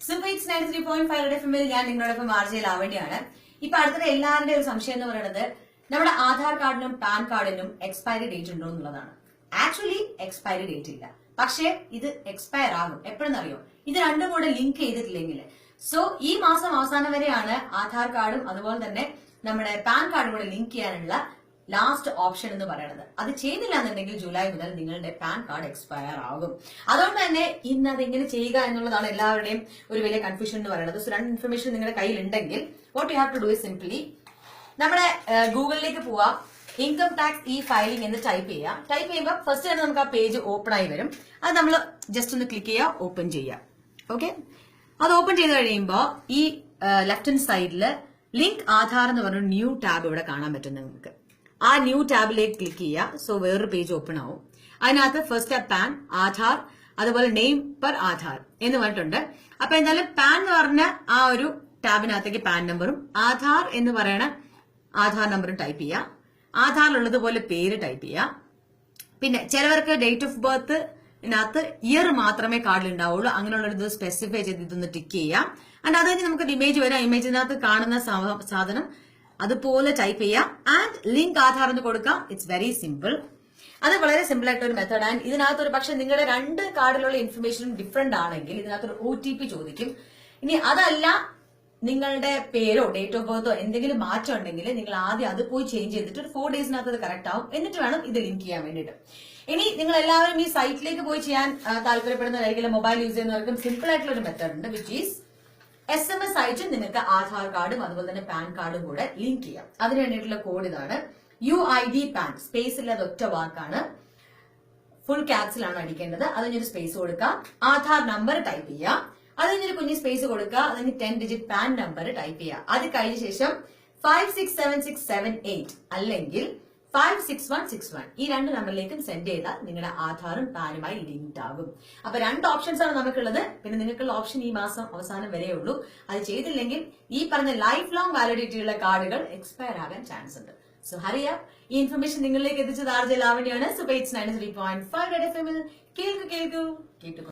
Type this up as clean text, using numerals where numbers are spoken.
Super hits 93.5 എഫ്എമ്മിൽ ഞാൻ നിങ്ങളോടൊപ്പം RJ ലാവണ്യാണ്. ഇപ്പൊ അടുത്തിടെ എല്ലാവരുടെയും ഒരു സംശയം എന്ന് പറയുന്നത് നമ്മുടെ ആധാർ കാർഡിനും പാൻ കാർഡിനും എക്സ്പയറി ഡേറ്റ് ഉണ്ടോ എന്നുള്ളതാണ്. ആക്ച്വലി എക്സ്പയറി ഡേറ്റ് ഇല്ല, പക്ഷേ ഇത് എക്സ്പയർ ആകും. എപ്പോഴെന്നറിയോ? ഇത് രണ്ടും കൂടെ ലിങ്ക് ചെയ്തിട്ടില്ലെങ്കിൽ. സോ ഈ മാസം അവസാനം വരെയാണ് ആധാർ കാർഡും അതുപോലെ തന്നെ നമ്മുടെ പാൻ കാർഡും കൂടെ ലിങ്ക് ചെയ്യാനുള്ള ലാസ്റ്റ് ഓപ്ഷൻ എന്ന് പറയുന്നത്. അത് ചെയ്തില്ല എന്നുണ്ടെങ്കിൽ ജൂലൈ മുതൽ നിങ്ങളുടെ പാൻ കാർഡ് എക്സ്പയർ ആകും. അതുകൊണ്ട് തന്നെ ഇന്ന് അത് എങ്ങനെ ചെയ്യുക എന്നുള്ളതാണ് എല്ലാവരുടെയും ഒരു വലിയ കൺഫ്യൂഷൻ എന്ന് പറയുന്നത്. സോ രണ്ട് ഇൻഫർമേഷൻ നിങ്ങളുടെ കയ്യിൽ ഉണ്ടെങ്കിൽ what you have to do is simply നമ്മുടെ ഗൂഗിളിലേക്ക് പോവാം, ഇൻകം ടാക്സ് ഇ ഫയലിംഗ് എന്ന് ടൈപ്പ് ചെയ്യാം. ടൈപ്പ് ചെയ്യുമ്പോൾ ഫസ്റ്റ് തന്നെ നമുക്ക് ആ പേജ് ഓപ്പൺ ആയി വരും. അത് നമ്മൾ ജസ്റ്റ് ഒന്ന് ക്ലിക്ക് ചെയ്യുക, ഓപ്പൺ ചെയ്യുക. ഓക്കെ, അത് ഓപ്പൺ ചെയ്ത് കഴിയുമ്പോൾ ഈ ലെഫ്റ്റ് ഹാൻഡ് സൈഡില് ലിങ്ക് ആധാർ എന്ന് പറഞ്ഞ ന്യൂ ടാബ് ഇവിടെ കാണാൻ പറ്റും നിങ്ങൾക്ക്. ആ ന്യൂ ടാബിലേക്ക് ക്ലിക്ക് ചെയ്യുക. സോ വേറൊരു പേജ് ഓപ്പൺ ആവും. അതിനകത്ത് ഫസ്റ്റ് പാൻ, ആധാർ, അതുപോലെ നെയിം പെർ ആധാർ എന്ന് പറഞ്ഞിട്ടുണ്ട്. അപ്പൊ എന്തായാലും പാൻ എന്ന് പറഞ്ഞ ആ ഒരു ടാബിനകത്തേക്ക് പാൻ നമ്പറും ആധാർ എന്ന് പറയണ ആധാർ നമ്പറും ടൈപ്പ് ചെയ്യുക. ആധാറിലുള്ളതുപോലെ പേര് ടൈപ്പ് ചെയ്യുക. പിന്നെ ചിലവർക്ക് ഡേറ്റ് ഓഫ് ബർത്ത് ഇതിനകത്ത് ഇയർ മാത്രമേ കാർഡിൽ ഉണ്ടാവുള്ളൂ. അങ്ങനെയുള്ളത് സ്പെസിഫൈ ചെയ്ത് ഇതൊന്ന് ടിക്ക് ചെയ്യാം. ആൻഡ് അത് കഴിഞ്ഞ് നമുക്ക് ഇമേജ് വരാം. ഇമേജിനകത്ത് കാണുന്ന സാധനം അതുപോലെ ടൈപ്പ് ചെയ്യാം. ആൻഡ് ലിങ്ക് ആധാർ എന്ന് കൊടുക്കാം. It's very simple. അത് വളരെ സിമ്പിൾ ആയിട്ടുള്ള ഒരു മെത്തേഡ്. ആൻഡ് ഇതിനകത്ത് ഒരു പക്ഷെ നിങ്ങളുടെ രണ്ട് കാർഡിലുള്ള ഇൻഫർമേഷനും ഡിഫറെന്റ് ആണെങ്കിൽ ഇതിനകത്തൊരു OTP ചോദിക്കും. ഇനി അതല്ല നിങ്ങളുടെ പേരോ ഡേറ്റ് ഓഫ് ബർത്തോ എന്തെങ്കിലും മാറ്റം ഉണ്ടെങ്കിൽ നിങ്ങൾ ആദ്യം അത് പോയി ചേഞ്ച് ചെയ്തിട്ട് ഒരു 4 ഡേയ്സിനകത്ത് അത് കറക്റ്റ് ആവും. എന്നിട്ട് വേണം ഇത് ലിങ്ക് ചെയ്യാൻ വേണ്ടിയിട്ട്. ഇനി നിങ്ങൾ എല്ലാവരും ഈ സൈറ്റിലേക്ക് പോയി ചെയ്യാൻ താല്പര്യപ്പെടുന്നവരായിരിക്കും, മൊബൈൽ യൂസ് ചെയ്യുന്നവർക്കും സിമ്പിൾ ആയിട്ടുള്ള ഒരു മെത്തേഡ് ഉണ്ട്, വിച്ച് ഈസ് SMS അയച്ച് നിങ്ങൾക്ക് ആധാർ കാർഡും അതുപോലെ തന്നെ പാൻ കാർഡും കൂടെ ലിങ്ക് ചെയ്യാം. അതിന് വേണ്ടിയിട്ടുള്ള കോഡ് ഇതാണ്, UID PAN. സ്പേസ് ഇല്ലാതെ ഒറ്റ വാക്കാണ്, ഫുൾ ക്യാപ്സിലാണ് അടിക്കേണ്ടത്. അതിനൊരു സ്പേസ് കൊടുക്കുക, ആധാർ നമ്പർ ടൈപ്പ് ചെയ്യുക, അതിനൊരു കുഞ്ഞ് സ്പേസ് കൊടുക്കുക, അതിന് 10 ഡിജിറ്റ് പാൻ നമ്പർ ടൈപ്പ് ചെയ്യുക. അത് കഴിഞ്ഞ ശേഷം 567678 അല്ലെങ്കിൽ 56161 ഈ രണ്ട് നമ്പറിലേക്കും സെൻഡ് ചെയ്താൽ നിങ്ങളുടെ ആധാറും പാനുമായി ലിങ്ക്ഡ് ആകും. അപ്പൊ രണ്ട് ഓപ്ഷൻസ് ആണ് നമുക്കുള്ളത്. പിന്നെ നിങ്ങൾക്കുള്ള ഓപ്ഷൻ ഈ മാസം അവസാനം വരെ ഉള്ളൂ. അത് ചെയ്തില്ലെങ്കിൽ ഈ പറഞ്ഞ ലൈഫ് ലോങ് വാലിഡിറ്റി ഉള്ള കാർഡുകൾ എക്സ്പയർ ആകാൻ ചാൻസ് ഉണ്ട്. So hurry up. ഈ ഇൻഫർമേഷൻ നിങ്ങളിലേക്ക് എത്തിച്ചത് ആർജെ ലാവണ്യാണ്. സൂപ്പർ ഹിറ്റ്സ് 93.5 എഫ്എമ്മിൽ കേൾക്കൂ കേൾക്കൂ കേട്ടു.